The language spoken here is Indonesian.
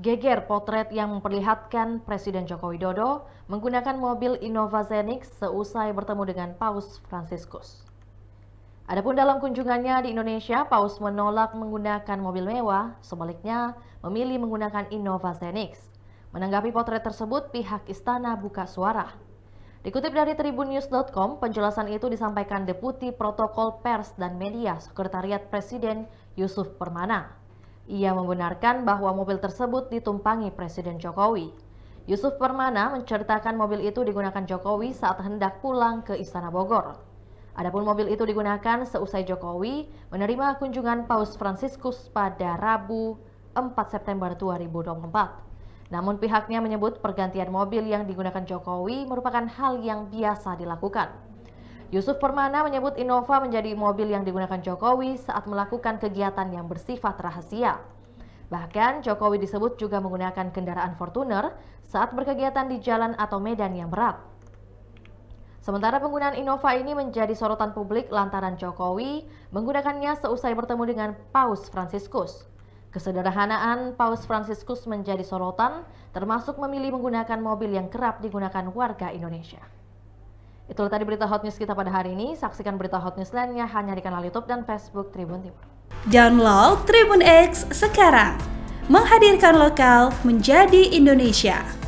Geger potret yang memperlihatkan Presiden Joko Widodo menggunakan mobil Innova Zenix seusai bertemu dengan Paus Fransiskus. Adapun dalam kunjungannya di Indonesia, Paus menolak menggunakan mobil mewah, sebaliknya memilih menggunakan Innova Zenix. Menanggapi potret tersebut, pihak istana buka suara. Dikutip dari tribunnews.com, penjelasan itu disampaikan Deputi Protokol Pers dan Media Sekretariat Presiden Yusuf Permana. Ia membenarkan bahwa mobil tersebut ditumpangi Presiden Jokowi. Yusuf Permana menceritakan mobil itu digunakan Jokowi saat hendak pulang ke Istana Bogor. Adapun mobil itu digunakan seusai Jokowi menerima kunjungan Paus Fransiskus pada Rabu 4 September 2024. Namun pihaknya menyebut pergantian mobil yang digunakan Jokowi merupakan hal yang biasa dilakukan. Yusuf Permana menyebut Innova menjadi mobil yang digunakan Jokowi saat melakukan kegiatan yang bersifat rahasia. Bahkan Jokowi disebut juga menggunakan kendaraan Fortuner saat berkegiatan di jalan atau medan yang berat. Sementara penggunaan Innova ini menjadi sorotan publik lantaran Jokowi menggunakannya seusai bertemu dengan Paus Fransiskus. Kesederhanaan Paus Fransiskus menjadi sorotan, termasuk memilih menggunakan mobil yang kerap digunakan warga Indonesia. Itulah tadi berita Hot News kita pada hari ini. Saksikan berita Hot News lainnya hanya di kanal YouTube dan Facebook Tribun Timur. Download Tribun X sekarang, menghadirkan lokal menjadi Indonesia.